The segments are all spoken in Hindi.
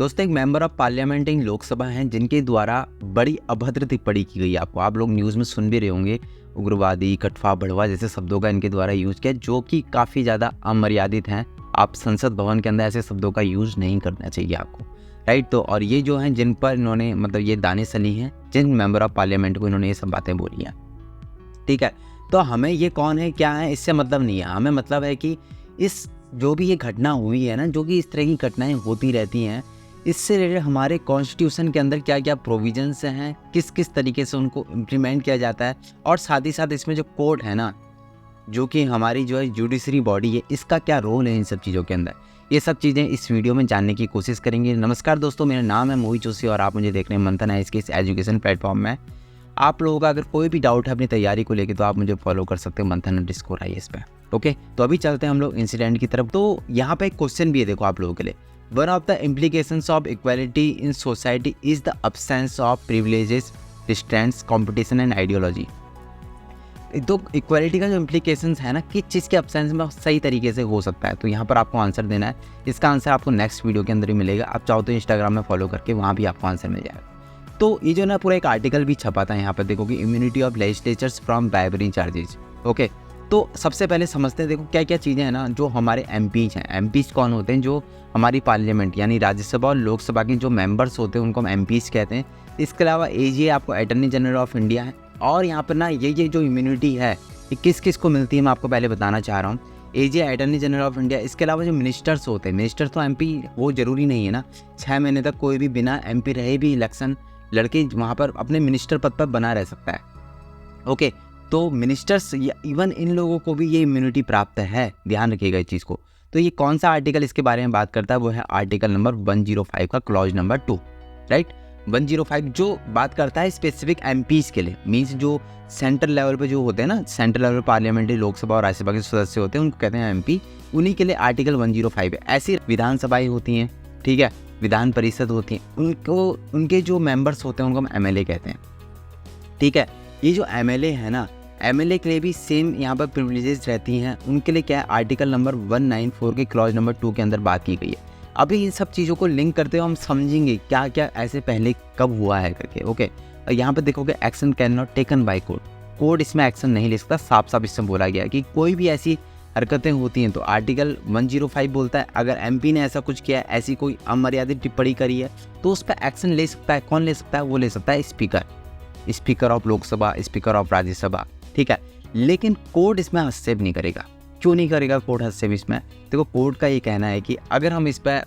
दोस्तों, एक member of parliament in Lok Sabha हैं जिनके द्वारा बड़ी अभद्र टिप्पणी की गई। आप लोग न्यूज़ में सुन भी रहे होंगे। उग्रवादी, कटवा, बढ़वा जैसे शब्दों का इनके द्वारा यूज़ किया, जो कि काफ़ी ज़्यादा अमर्यादित हैं। आप संसद भवन के अंदर ऐसे शब्दों का यूज़ नहीं करना चाहिए आपको, राइट। तो और ये जो हैं जिन पर इन्होंने ये दानिश-अली हैं, जिन मेंबर ऑफ पार्लियामेंट को इन्होंने ये सब बातें बोली हैं, ठीक है। तो हमें ये कौन है, क्या है, इससे मतलब नहीं है। हमें मतलब है कि इस जो भी ये घटना हुई है ना, जो कि इस तरह की घटनाएं होती रहती हैं, इससे रिलेटेड हमारे कॉन्स्टिट्यूशन के अंदर क्या क्या प्रोविजंस हैं, किस किस तरीके से उनको इम्प्लीमेंट किया जाता है, और साथ ही साथ इसमें जो कोर्ट है ना, जो कि हमारी जो है जुडिशरी बॉडी है, इसका क्या रोल है इन सब चीज़ों के अंदर, ये सब चीज़ें इस वीडियो में जानने की कोशिश करेंगे। नमस्कार दोस्तों, मेरा नाम है मोहित जोशी और आप मुझे देख रहे हैं मंथन है इसके इस एजुकेशन प्लेटफॉर्म में। आप लोगों का अगर कोई भी डाउट है अपनी तैयारी को लेकर, तो आप मुझे फॉलो कर सकते हो मंथन_IAS पे। ओके, तो अभी चलते हैं हम लोग इंसिडेंट की तरफ। तो यहाँ पे एक क्वेश्चन भी है, देखो आप लोगों के लिए। One of the implications of equality in society is the absence of privileges, restraints, competition and ideology. तो इक्वालिटी का जो इम्प्लीकेशंस है ना, किस चीज़ के अब्सेंस में सही तरीके से हो सकता है, तो यहाँ पर आपको आंसर देना है। इसका आंसर आपको नेक्स्ट वीडियो के अंदर ही मिलेगा। आप चाहो तो इंस्टाग्राम में फॉलो करके वहाँ भी आपको आंसर मिल जाएगा। तो ये जो ना पूरा एक आर्टिकल भी छपा था, यहाँ पर देखो कि immunity of legislatures from bribery charges. Okay, तो सबसे पहले समझते हैं, देखो क्या क्या चीज़ें हैं ना, जो हमारे एमपीज हैं। एमपीज कौन होते हैं? जो हमारी पार्लियामेंट यानी राज्यसभा और लोकसभा के जो मेंबर्स होते हैं, उनको हम एमपीज कहते हैं। इसके अलावा एजीए आपको अटॉर्नी जनरल ऑफ इंडिया है। और यहाँ पर ना ये जो इम्यूनिटी है, ये किस किस को मिलती है, मैं आपको पहले बताना चाह रहा हूँ। AGA attorney general of India. इसके अलावा जो मिनिस्टर्स होते हैं, मिनिस्टर तो एमपी वो ज़रूरी नहीं है ना। 6 महीने तक कोई भी बिना एमपी रहे भी इलेक्शन लड़के वहाँ पर अपने मिनिस्टर पद पर बना रह सकता है। ओके, तो मिनिस्टर्स इवन इन लोगों को भी ये इम्यूनिटी प्राप्त है, ध्यान रखिएगा इस चीज़ को। तो ये कौन सा आर्टिकल इसके बारे में बात करता है? वो है आर्टिकल नंबर 105 का क्लॉज नंबर 2, राइट। 105 जो बात करता है स्पेसिफिक एमपीज के लिए, मीन्स जो सेंट्रल लेवल पे जो होते हैं ना, सेंट्रल लेवल पार्लियामेंट्री, लोकसभा और राज्यसभा के सदस्य होते हैं, उनको कहते हैं एमपी। उन्हीं के लिए आर्टिकल 105 है। ऐसी विधानसभाएं होती हैं, ठीक है, विधान परिषद होती हैं, उनको उनके जो मेंबर्स होते हैं उनको हम एमएलए कहते हैं, ठीक है। ये जो एमएलए है ना, एमएलए के लिए भी सेम यहाँ पर प्रिविलेजेस रहती हैं। उनके लिए क्या है, आर्टिकल नंबर 194 के क्लॉज नंबर 2 के अंदर बात की गई है। अभी इन सब चीज़ों को लिंक करते हुए हम समझेंगे क्या क्या ऐसे पहले कब हुआ है करके। ओके, यहाँ पे देखोगे action can not taken by court. Court इसमें एक्शन नहीं ले सकता। साफ साफ इसमें बोला गया है कि कोई भी ऐसी हरकतें होती हैं तो आर्टिकल 105 बोलता है, अगर एमपी ने ऐसा कुछ किया है, ऐसी कोई अमर्यादित टिप्पणी करी है, तो उस पर एक्शन ले सकता है। कौन ले सकता है? वो ले सकता है speaker of Lok Sabha, speaker of Rajya Sabha, ठीक है। लेकिन कोर्ट इसमें हस्तक्षेप नहीं करेगा। क्यों नहीं करेगा कोर्ट हस्तक्षेप इसमें? देखो, कोर्ट का ये कहना है कि अगर हम इस पर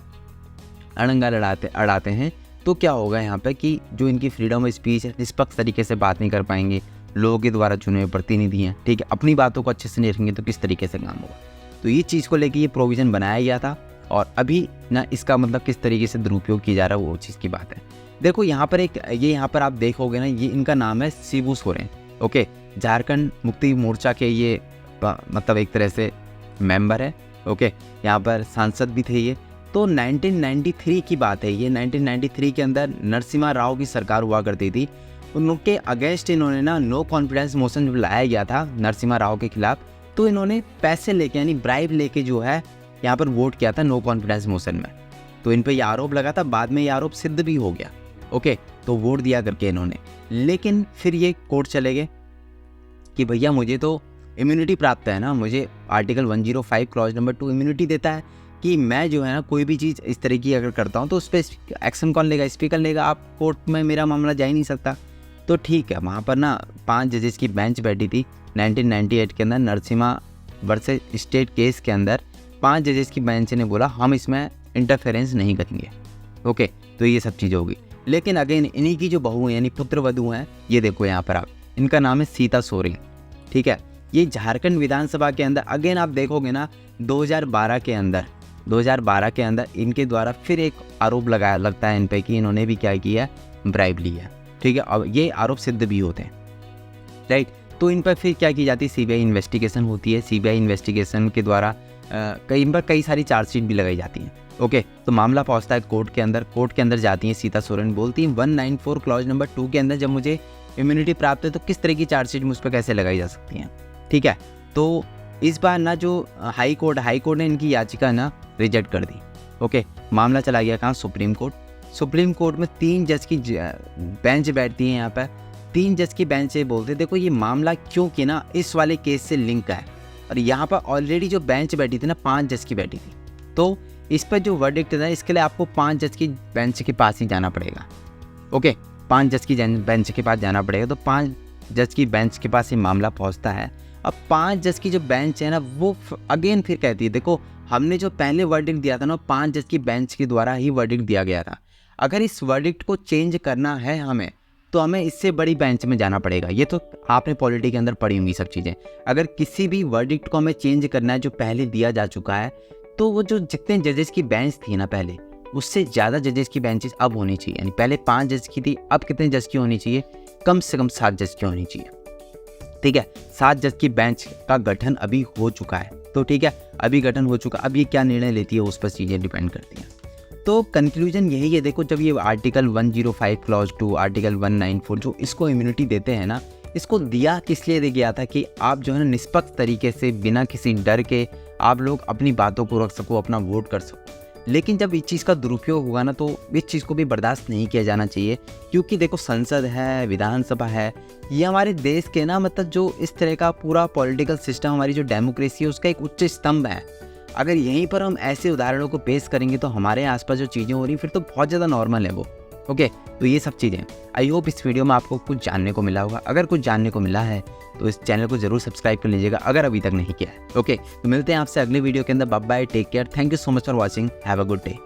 अड़ंगा अड़ाते हैं तो क्या होगा यहाँ पे कि जो इनकी फ्रीडम ऑफ स्पीच है, निष्पक्ष तरीके से बात नहीं कर पाएंगे। लोगों के द्वारा चुने हुए प्रतिनिधि हैं, ठीक है, अपनी बातों को अच्छे से नहीं रखेंगे तो किस तरीके से काम होगा। तो ये चीज़ को लेकर ये प्रोविज़न बनाया गया था, और अभी ना इसका किस तरीके से दुरुपयोग किया जा रहा है वो चीज़ की बात है। देखो यहाँ पर यहाँ पर आप देखोगे ना, ये इनका नाम है शिबू सोरेन। ओके, झारखंड मुक्ति मोर्चा के ये एक तरह से मेंबर है। ओके, यहाँ पर सांसद भी थे ये। तो 1993 की बात है ये। 1993 के अंदर नरसिम्हा राव की सरकार हुआ करती थी। उनके अगेंस्ट इन्होंने ना नो कॉन्फिडेंस मोशन जब लाया गया था नरसिम्हा राव के खिलाफ, तो इन्होंने पैसे लेके यानी ब्राइब लेके जो है यहाँ पर वोट किया था नो कॉन्फिडेंस मोशन में। तो इन पे ये आरोप लगा था, बाद में ये आरोप सिद्ध भी हो गया। ओके, तो वोट दिया करके इन्होंने, लेकिन फिर ये कोर्ट चले गए कि भैया मुझे तो इम्यूनिटी प्राप्त है ना, मुझे आर्टिकल 105 क्लॉज नंबर 2 इम्यूनिटी देता है कि मैं जो है ना कोई भी चीज़ इस तरह की अगर करता हूँ तो उस पर एक्शन कौन लेगा? स्पीकर लेगा। आप कोर्ट में मेरा मामला जा ही नहीं सकता। तो ठीक है, वहाँ पर ना 5 जजेस की बेंच बैठी थी 1998 के अंदर नरसिम्हा वर्सेस स्टेट केस के अंदर। 5 जजेस की बेंच ने बोला हम इसमें इंटरफेरेंस नहीं करेंगे। ओके, तो ये सब चीज़ें होगी। लेकिन अगेन इन्हीं की जो बहू हैं यानी पुत्रवधू हैं, ये देखो यहाँ पर आप, इनका नाम है सीता सोरेन, ठीक है। ये झारखंड विधानसभा के अंदर अगेन आप देखोगे ना 2012 के अंदर इनके द्वारा फिर एक आरोप लगता है इन पे कि इन्होंने भी क्या किया है, ब्राइब ली है, ठीक है। अब ये आरोप सिद्ध भी होते हैं, राइट। तो इन पर फिर क्या की जाती है, सीबीआई इन्वेस्टिगेशन होती है। सीबीआई इन्वेस्टिगेशन के द्वारा कई सारी चार्जशीट भी लगाई जाती हैं। ओके, तो मामला पहुंचता है कोर्ट के अंदर जाती हैं सीता सोरेन, बोलती हैं 194 क्लॉज नंबर 2 के अंदर जब मुझे इम्यूनिटी प्राप्त है तो किस तरह की चार्जशीट मुझ पर कैसे लगाई जा सकती हैं, ठीक है। तो इस बार ना जो हाई कोर्ट ने इनकी याचिका ना रिजेक्ट कर दी। ओके, मामला चला गया कहाँ? Supreme court. सुप्रीम कोर्ट में 3 जज की बेंच बैठती है यहाँ पर। 3 जज की बेंच से बोलते देखो ये मामला क्योंकि ना इस वाले केस से लिंक है, और यहाँ पर ऑलरेडी जो बेंच बैठी थी ना 5 जज की बैठी थी, तो इस पर जो वर्डिक्ट है इसके लिए आपको 5 जज की बेंच के पास ही जाना पड़ेगा। ओके, 5 जज की बेंच के पास जाना पड़ेगा। तो 5 जज की बेंच के पास ये मामला पहुंचता है। अब 5 जज की जो बेंच है ना वो अगेन फिर कहती है देखो हमने जो पहले वर्डिक्ट दिया था ना 5 जज की बेंच के द्वारा ही वर्डिक्ट दिया गया था, अगर इस वर्डिक्ट को चेंज करना है हमें तो हमें इससे बड़ी बेंच में जाना पड़ेगा। ये तो आपने पॉलिटी के अंदर पढ़ी होंगी सब चीज़ें। अगर किसी भी वर्डिक्ट को हमें चेंज करना है जो पहले दिया जा चुका है, तो वो जो जितने जजेस की बेंच थी ना पहले, उससे ज़्यादा जजेस की बेंचेस अब होनी चाहिए। यानी पहले 5 जज की थी, अब कितने जज की होनी चाहिए? कम से कम 7 जज की होनी चाहिए। ठीक है, 7 जज की बेंच का गठन अभी हो चुका है। तो ठीक है, अभी गठन हो चुका, अब ये क्या निर्णय लेती है उस पर चीज़ें डिपेंड करती हैं। तो कंक्लूजन यही है, देखो जब ये आर्टिकल 105 क्लॉज 2, आर्टिकल 194 जो इसको इम्यूनिटी देते हैं ना, इसको दिया किस लिए दिया था कि आप जो है ना निष्पक्ष तरीके से बिना किसी डर के आप लोग अपनी बातों को रख सको, अपना वोट कर सको। लेकिन जब इस चीज़ का दुरुपयोग होगा ना तो इस चीज़ को भी बर्दाश्त नहीं किया जाना चाहिए, क्योंकि देखो संसद है, विधानसभा है, ये हमारे देश के ना मतलब जो इस तरह का पूरा पॉलिटिकल सिस्टम, हमारी जो डेमोक्रेसी है उसका एक उच्च स्तंभ है। अगर यहीं पर हम ऐसे उदाहरणों को पेश करेंगे तो हमारे आसपास जो चीज़ें हो रही फिर तो बहुत ज़्यादा नॉर्मल है वो। ओके, तो ये सब चीज़ें आई होप इस वीडियो में आपको कुछ जानने को मिला होगा। अगर कुछ जानने को मिला है तो इस चैनल को जरूर सब्सक्राइब कर लीजिएगा अगर अभी तक नहीं किया है। ओके, तो मिलते हैं आपसे अगले वीडियो के अंदर। Bye bye, take care, thank you so much for watching, have a good day.